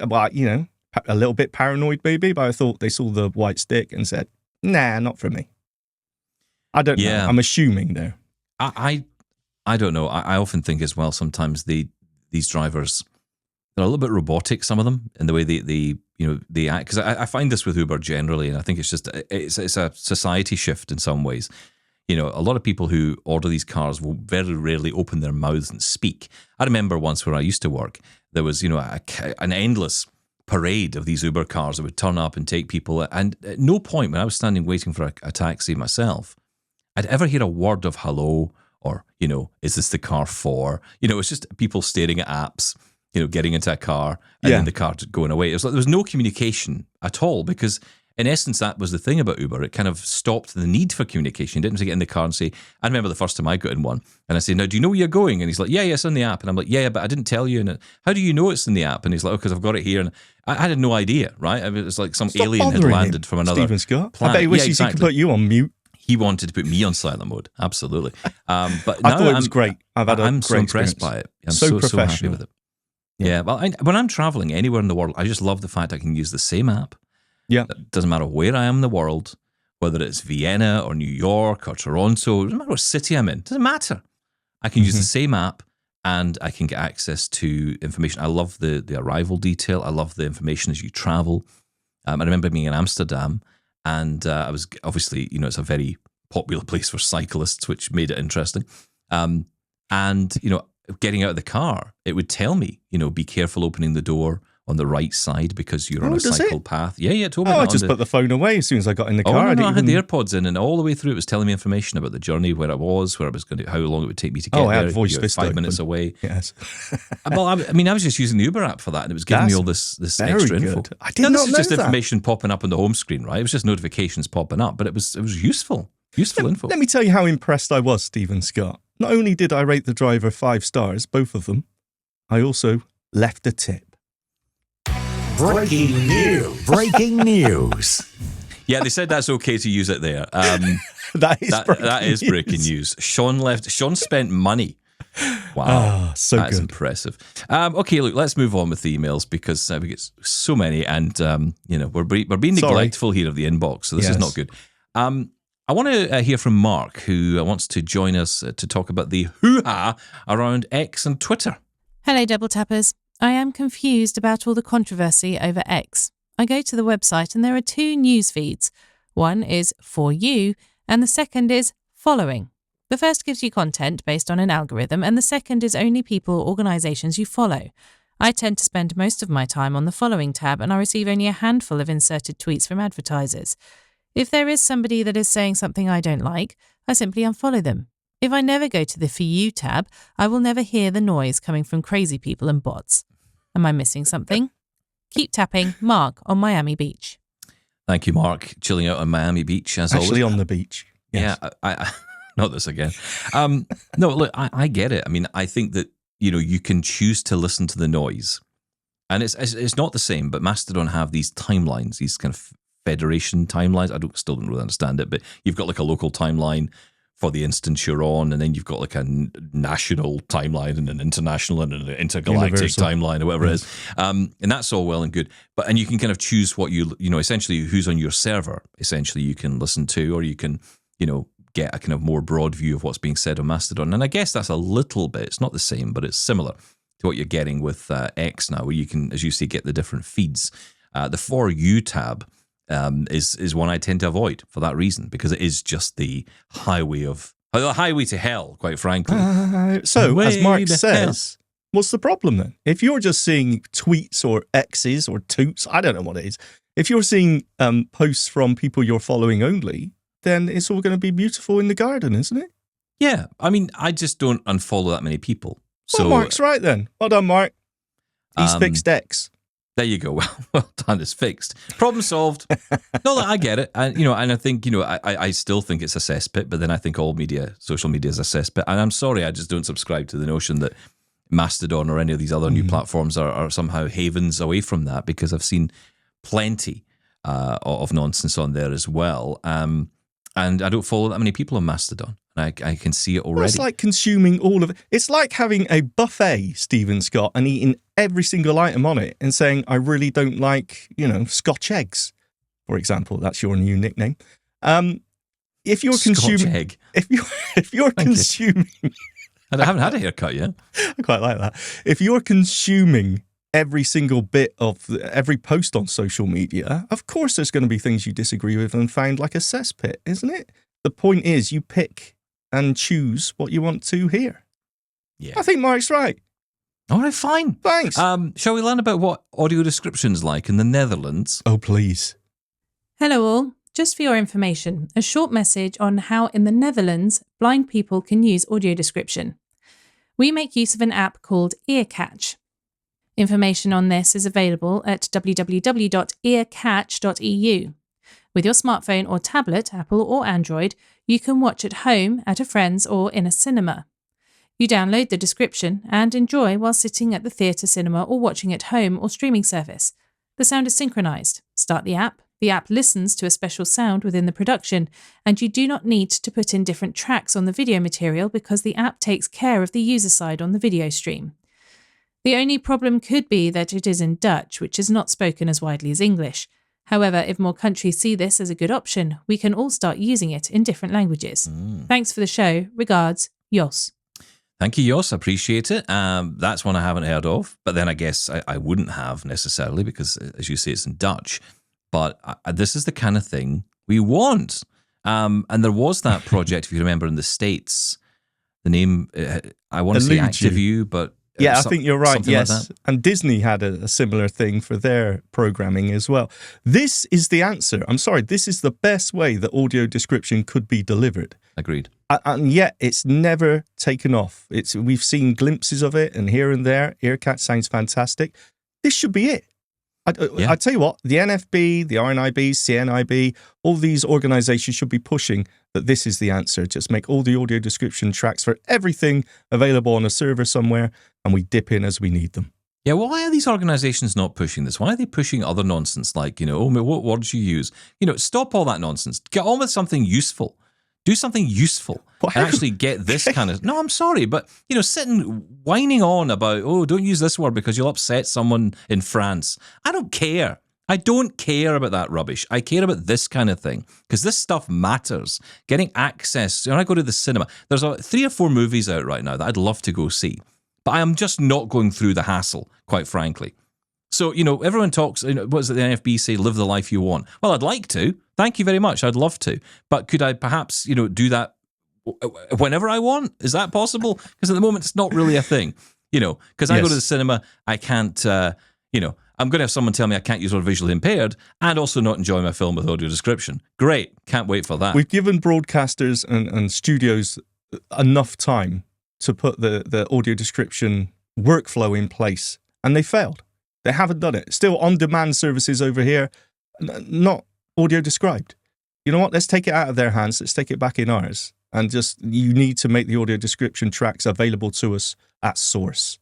little bit paranoid maybe, but I thought they saw the white stick and said, nah, not for me. I don't know. I'm assuming there. I don't know. I often think as well sometimes these drivers, they're a little bit robotic, some of them, in the way they act. Because I find this with Uber generally, and I think it's a society shift in some ways. You know, a lot of people who order these cars will very rarely open their mouths and speak. I remember once where I used to work, there was, you know, an endless parade of these Uber cars that would turn up and take people. And at no point when I was standing waiting for a taxi myself, I'd ever hear a word of hello or, you know, is this the car for? You know, it's just people staring at apps, you know, getting into a car and then the car going away. It was like there was no communication at all because in essence, that was the thing about Uber. It kind of stopped the need for communication. You didn't have to get in the car and say, I remember the first time I got in one and I say, now, do you know where you're going? And he's like, yeah, it's in the app. And I'm like, yeah, but I didn't tell you. And how do you know it's in the app? And he's like, oh, because I've got it here. And I had no idea, right? It was like some alien had landed from another Steven Scott. planet. I bet he wishes he could put you on mute. He wanted to put me on silent mode. Absolutely. But I thought it was great. I'm so impressed by it. I'm so happy with it. Yeah. Well, when I'm traveling anywhere in the world, I just love the fact I can use the same app. Yeah. It doesn't matter where I am in the world, whether it's Vienna or New York or Toronto, it doesn't matter what city I'm in. It doesn't matter. I can use the same app and I can get access to information. I love the arrival detail. I love the information as you travel. I remember being in Amsterdam and I was obviously, you know, it's a very popular place for cyclists, which made it interesting. And, you know, getting out of the car, it would tell me, you know, be careful opening the door on the right side because you're on a cycle path. Yeah, it told me that. I just put the phone away as soon as I got in the car. No, I had the AirPods in and all the way through it was telling me information about the journey, where I was going to, how long it would take me to get there. I had voice 5 minutes away. Yes. Well, I mean, I was just using the Uber app for that and it was giving me all this extra info. I did not know this is just that. information popping up on the home screen, right? It was just notifications popping up, but it was useful info. Let me tell you how impressed I was, Steven Scott. Not only did I rate the driver 5 stars, both of them, I also left a tip. Breaking news. Yeah, they said that's okay to use it there. That is breaking news. Shaun spent money. Wow, so that's good. Impressive. Okay, look, let's move on with the emails because we get so many, and you know we're being neglectful here of the inbox, so this is not good. I want to hear from Mark, who wants to join us to talk about the hoo-ha around X and Twitter. Hello, Double Tappers. I am confused about all the controversy over X. I go to the website and there are 2 news feeds. One is For You and the second is Following. The first gives you content based on an algorithm and the second is only people or organisations you follow. I tend to spend most of my time on the Following tab and I receive only a handful of inserted tweets from advertisers. If there is somebody that is saying something I don't like, I simply unfollow them. If I never go to the For You tab, I will never hear the noise coming from crazy people and bots. Am I missing something? Keep tapping, Mark on Miami Beach. Thank you, Mark. Chilling out on Miami Beach as always. Actually on the beach. Yes. Yeah, I not this again. No, look, I get it. I mean, I think that, you know, you can choose to listen to the noise. And it's not the same, but Mastodon have these timelines, these kind of federation timelines. I still don't really understand it, but you've got like a local timeline for the instance you're on, and then you've got like a national timeline and an international and an intergalactic timeline or whatever it is. And that's all well and good. And you can kind of choose what you know, essentially who's on your server. Essentially you can listen to, or you can, you know, get a kind of more broad view of what's being said on Mastodon. And I guess that's a little bit, it's not the same, but it's similar to what you're getting with X now, where you can, as you say, get the different feeds. The For You tab is one I tend to avoid for that reason, because it is just the highway to hell, quite frankly. So, as Mark says, what's the problem then? If you're just seeing tweets or X's or toots, I don't know what it is. If you're seeing posts from people you're following only, then it's all going to be beautiful in the garden, isn't it? Yeah. I mean, I just don't unfollow that many people. So well, Mark's right then. Well done, Mark. He's fixed X. There you go. Well done. It's fixed. Problem solved. No, I get it. And, you know, and I think, you know, I still think it's a cesspit, but then I think all social media is a cesspit. And I'm sorry, I just don't subscribe to the notion that Mastodon or any of these other new platforms are somehow havens away from that, because I've seen plenty of nonsense on there as well. And I don't follow that many people on Mastodon. I can see it already. Well, it's like consuming all of it. It's like having a buffet, Steven Scott, and eating every single item on it and saying, I really don't like, you know, Scotch eggs, for example. That's your new nickname. If you're consuming, egg. if you're consuming, I haven't had a haircut yet. I quite like that. If you're consuming every single bit of every post on social media, of course there's going to be things you disagree with and find like a cesspit, isn't it? The point is, you pick and choose what you want to hear. Yeah. I think Mark's right. All right, fine. Thanks. Shall we learn about what audio description's like in the Netherlands? Oh, please. Hello all. Just for your information, a short message on how in the Netherlands blind people can use audio description. We make use of an app called EarCatch. Information on this is available at www.earcatch.eu. With your smartphone or tablet, Apple or Android, you can watch at home, at a friend's or in a cinema. You download the description and enjoy while sitting at the theatre, cinema or watching at home or streaming service. The sound is synchronised. Start the app listens to a special sound within the production, and you do not need to put in different tracks on the video material because the app takes care of the user side on the video stream. The only problem could be that it is in Dutch, which is not spoken as widely as English. However, if more countries see this as a good option, we can all start using it in different languages. Thanks for the show. Regards, Jos. Thank you, Jos. I appreciate it. That's one I haven't heard of, but then I guess I wouldn't have necessarily because, as you say, it's in Dutch. But this is the kind of thing we want. And there was that project, if you remember, in the States. The name, I want to say ActiveView, but... Yeah, I think you're right, yes. Like that. And Disney had a similar thing for their programming as well. This is the answer. I'm sorry, this is the best way that audio description could be delivered. Agreed. And yet it's never taken off. We've seen glimpses of it and here and there. EarCatch sounds fantastic. This should be it. I tell you what, the NFB, the RNIB, CNIB, all these organizations should be pushing that this is the answer. Just make all the audio description tracks for everything available on a server somewhere, and we dip in as we need them. Yeah, well, why are these organizations not pushing this? Why are they pushing other nonsense like, what words you use? Stop all that nonsense. Get on with something useful. Do something useful and actually get this kind of... No, I'm sorry, but, sitting whining on about, don't use this word because you'll upset someone in France. I don't care. I don't care about that rubbish. I care about this kind of thing because this stuff matters. Getting access... When I go to the cinema, there's 3 or 4 movies out right now that I'd love to go see, but I am just not going through the hassle, quite frankly. So, everyone talks, what does the NFB say, live the life you want? Well, I'd like to. Thank you very much. I'd love to. But could I perhaps, do that whenever I want? Is that possible? Because at the moment, it's not really a thing. Because I go to the cinema, I can't, I'm going to have someone tell me I can't use or visually impaired and also not enjoy my film with audio description. Great. Can't wait for that. We've given broadcasters and studios enough time to put the audio description workflow in place, and they failed. They haven't done it. Still on-demand services over here, not audio described. You know what? Let's take it out of their hands. Let's take it back in ours. And you need to make the audio description tracks available to us at source.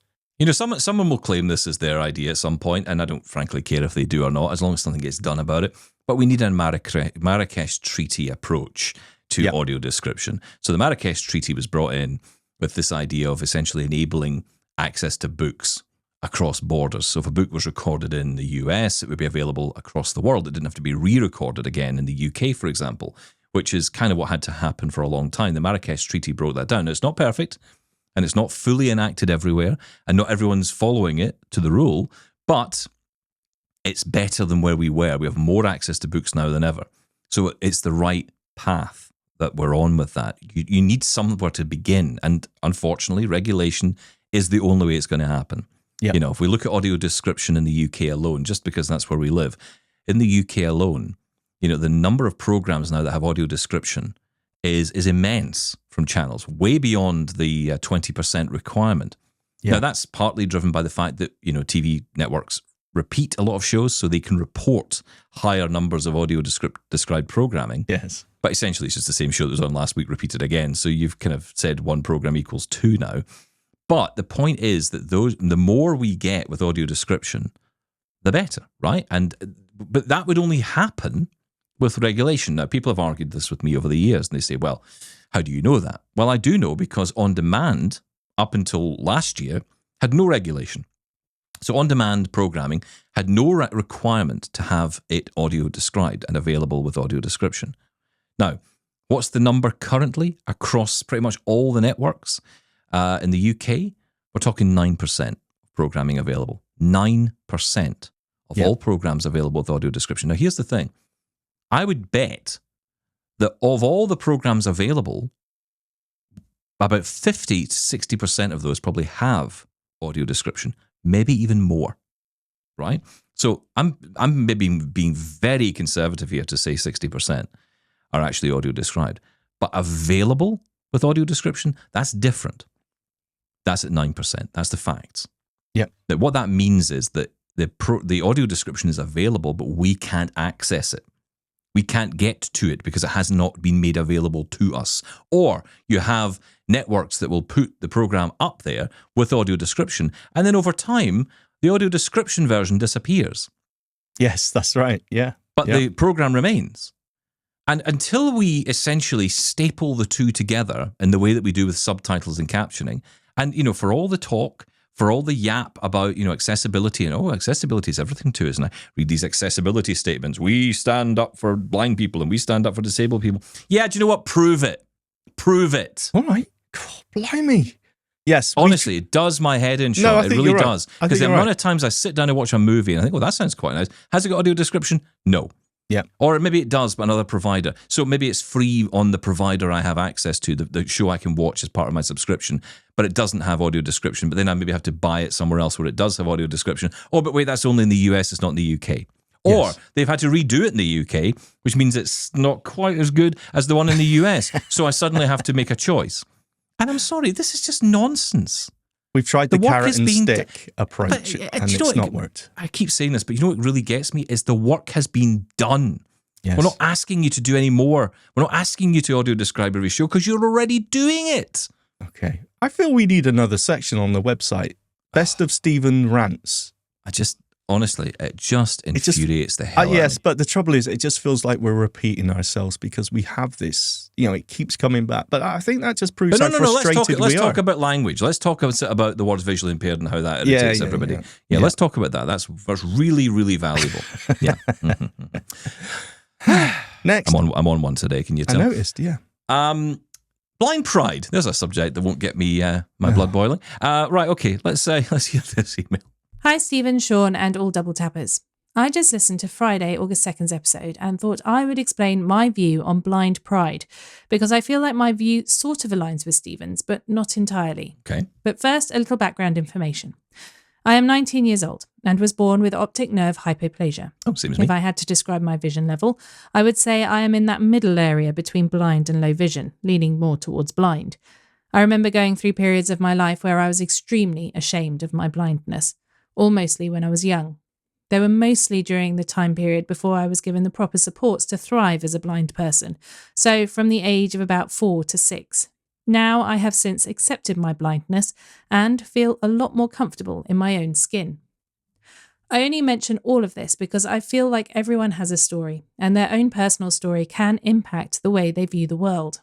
Someone will claim this as their idea at some point, and I don't frankly care if they do or not, as long as something gets done about it. But we need a Marrakesh Treaty approach to audio description. So the Marrakesh Treaty was brought in with this idea of essentially enabling access to books across borders. So if a book was recorded in the US, it would be available across the world. It didn't have to be re-recorded again in the UK, for example, which is kind of what had to happen for a long time. The Marrakesh Treaty broke that down. Now, it's not perfect, and it's not fully enacted everywhere, and not everyone's following it to the rule, but it's better than where we were. We have more access to books now than ever. So it's the right path that we're on with that. You need somewhere to begin, and unfortunately, regulation is the only way it's going to happen. Yep. If we look at audio description in the UK alone, just because that's where we live, in the UK alone, the number of programs now that have audio description is immense from channels, way beyond the 20% requirement. Yep. Now, that's partly driven by the fact that, TV networks repeat a lot of shows so they can report higher numbers of audio described programming. Yes. But essentially, it's just the same show that was on last week repeated again. So you've kind of said one program equals 2 now. But the point is that the more we get with audio description, the better, right? But that would only happen with regulation. Now, people have argued this with me over the years, and they say, well, how do you know that? Well, I do know because on-demand, up until last year, had no regulation. So on-demand programming had no requirement to have it audio described and available with audio description. Now, what's the number currently across pretty much all the networks? In the UK, we're talking 9% programming available. 9% of all programs available with audio description. Now, here's the thing. I would bet that of all the programs available, about 50 to 60% of those probably have audio description, maybe even more, right? So I'm maybe being very conservative here to say 60% are actually audio described. But available with audio description, that's different. That's at 9%. That's the facts. Yeah. That what that means is that the audio description is available, but we can't access it. We can't get to it because it has not been made available to us. Or you have networks that will put the program up there with audio description, and then over time, the audio description version disappears. Yes, that's right. Yeah. But the program remains. And until we essentially staple the two together in the way that we do with subtitles and captioning, and, for all the talk, for all the yap about, accessibility and, accessibility is everything to us. And I read these accessibility statements. We stand up for blind people and we stand up for disabled people. Yeah, do you know what? Prove it. Prove it. All right. God, blimey. Yes. Honestly, it does my head in, Shaun. No, I it think really you're right. does. Because the you're amount right. of times I sit down and watch a movie and I think, that sounds quite nice. Has it got audio description? No. Yeah. Or maybe it does, but another provider. So maybe it's free on the provider I have access to, the show I can watch as part of my subscription, but it doesn't have audio description. But then I maybe have to buy it somewhere else where it does have audio description. Oh, but wait, that's only in the US, it's not in the UK. Or Yes. they've had to redo it in the UK, which means it's not quite as good as the one in the US. So I suddenly have to make a choice. And I'm sorry, this is just nonsense. We've tried the The work carrot is and being stick approach, But, and do you know it's what? not worked. I keep saying this, but you know what really gets me is the work has been done. Yes. We're not asking you to do any more. We're not asking you to audio describe every show because you're already doing it. Okay. I feel we need another section on the website. Best of Steven Rants. Honestly, it just infuriates the hell out Yes, of me. but the trouble is, it just feels like we're repeating ourselves because we have this, it keeps coming back. But I think that just proves But how let's frustrated let's we talk are. about language. Let's talk about the words visually impaired and how that irritates everybody. Yeah, let's talk about that. That's really, really valuable. Yeah. Next. I'm on one today, can you I tell? noticed, yeah. Blind pride. There's a subject that won't get me my blood boiling. Right, okay, let's hear this email. Hi, Steven, Shaun, and all double tappers. I just listened to Friday, August 2nd's episode and thought I would explain my view on blind pride because I feel like my view sort of aligns with Steven's, but not entirely. Okay. But first, a little background information. I am 19 years old and was born with optic nerve hypoplasia. Oh, seems me. If I had to describe my vision level, I would say I am in that middle area between blind and low vision, leaning more towards blind. I remember going through periods of my life where I was extremely ashamed of my blindness, all mostly when I was young. They were mostly during the time period before I was given the proper supports to thrive as a blind person, so from the age of about 4 to 6. Now I have since accepted my blindness and feel a lot more comfortable in my own skin. I only mention all of this because I feel like everyone has a story, and their own personal story can impact the way they view the world.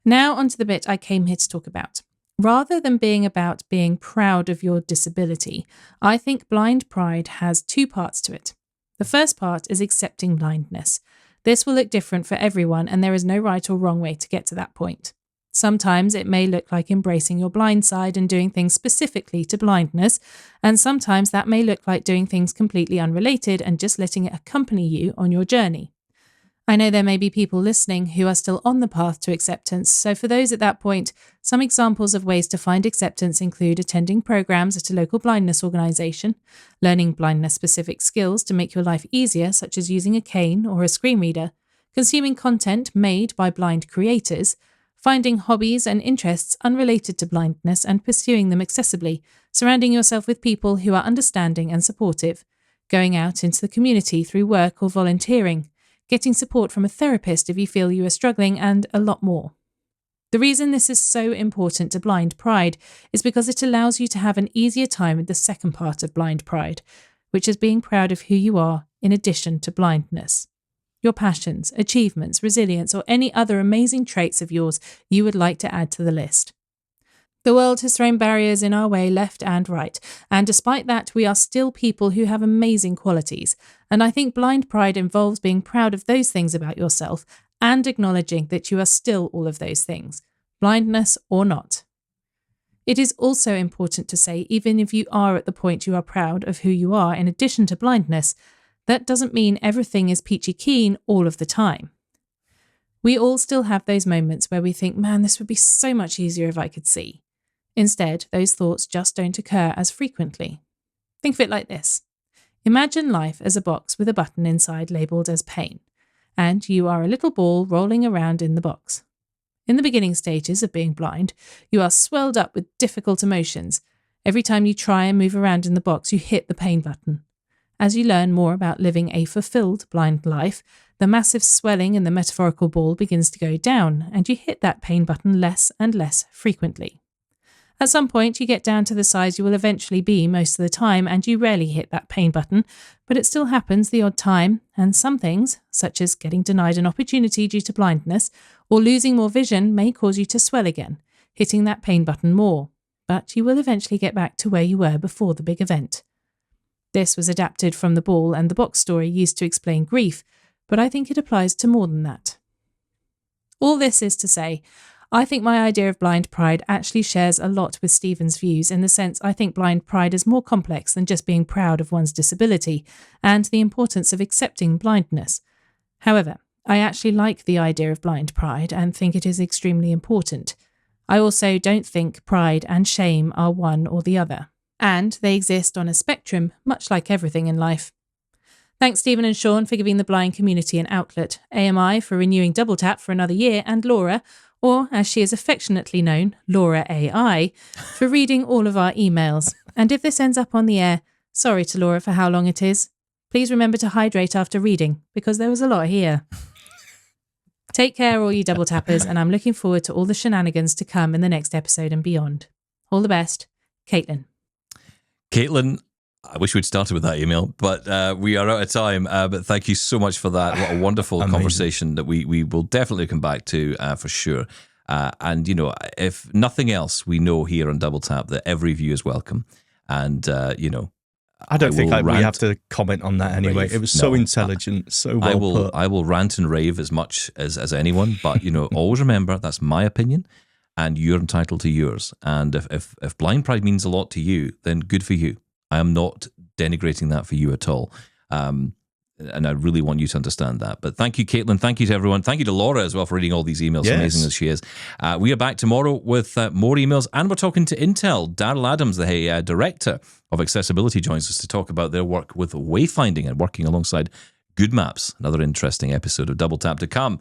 Now onto the bit I came here to talk about. Rather than being about being proud of your disability, I think blind pride has 2 parts to it. The first part is accepting blindness. This will look different for everyone, and there is no right or wrong way to get to that point. Sometimes it may look like embracing your blind side and doing things specifically to blindness, and sometimes that may look like doing things completely unrelated and just letting it accompany you on your journey. I know there may be people listening who are still on the path to acceptance, so for those at that point, some examples of ways to find acceptance include attending programs at a local blindness organisation, learning blindness-specific skills to make your life easier, such as using a cane or a screen reader, consuming content made by blind creators, finding hobbies and interests unrelated to blindness and pursuing them accessibly, surrounding yourself with people who are understanding and supportive, going out into the community through work or volunteering, getting support from a therapist if you feel you are struggling, and a lot more. The reason this is so important to blind pride is because it allows you to have an easier time with the second part of blind pride, which is being proud of who you are in addition to blindness. Your passions, achievements, resilience, or any other amazing traits of yours you would like to add to the list. The world has thrown barriers in our way left and right, and despite that, we are still people who have amazing qualities, and I think blind pride involves being proud of those things about yourself and acknowledging that you are still all of those things, blindness or not. It is also important to say, even if you are at the point you are proud of who you are in addition to blindness, that doesn't mean everything is peachy keen all of the time. We all still have those moments where we think, man, this would be so much easier if I could see. Instead, those thoughts just don't occur as frequently. Think of it like this. Imagine life as a box with a button inside labelled as pain, and you are a little ball rolling around in the box. In the beginning stages of being blind, you are swelled up with difficult emotions. Every time you try and move around in the box, you hit the pain button. As you learn more about living a fulfilled blind life, the massive swelling in the metaphorical ball begins to go down, and you hit that pain button less and less frequently. At some point, you get down to the size you will eventually be most of the time, and you rarely hit that pain button, but it still happens the odd time, and some things, such as getting denied an opportunity due to blindness, or losing more vision, may cause you to swell again, hitting that pain button more. But you will eventually get back to where you were before the big event. This was adapted from the ball and the box story used to explain grief, but I think it applies to more than that. All this is to say, I think my idea of blind pride actually shares a lot with Steven's views, in the sense I think blind pride is more complex than just being proud of one's disability and the importance of accepting blindness. However, I actually like the idea of blind pride and think it is extremely important. I also don't think pride and shame are one or the other, and they exist on a spectrum, much like everything in life. Thanks Steven and Shaun for giving the blind community an outlet, AMI for renewing Double Tap for another year, and Laura, or as she is affectionately known, Laura AI, for reading all of our emails. And if this ends up on the air, sorry to Laura for how long it is. Please remember to hydrate after reading, because there was a lot here. Take care, all you double tappers, and I'm looking forward to all the shenanigans to come in the next episode and beyond. All the best, Kaitlyn. Kaitlyn, I wish we'd started with that email, but we are out of time. But thank you so much for that. What a wonderful conversation that we will definitely come back to for sure. And, you know, if nothing else, we know here on Double Tap that every view is welcome. And, you know, I don't think we have to comment on that anyway. It was so intelligent, so well put. I will rant and rave as much as anyone, but, you know, always remember that's my opinion and you're entitled to yours. And if blind pride means a lot to you, then good for you. I am not denigrating that for you at all. And I really want you to understand that. But thank you, Kaitlyn. Thank you to everyone. Thank you to Laura as well for reading all these emails, yes. Amazing as she is. We are back tomorrow with more emails, and we're talking to Intel. Darren Adams, the director of accessibility, joins us to talk about their work with wayfinding and working alongside Good Maps. Another interesting episode of Double Tap to come.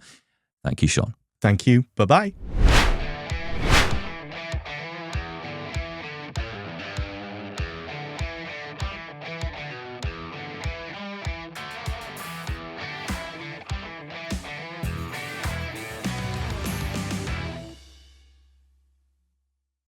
Thank you, Shaun. Thank you. Bye-bye.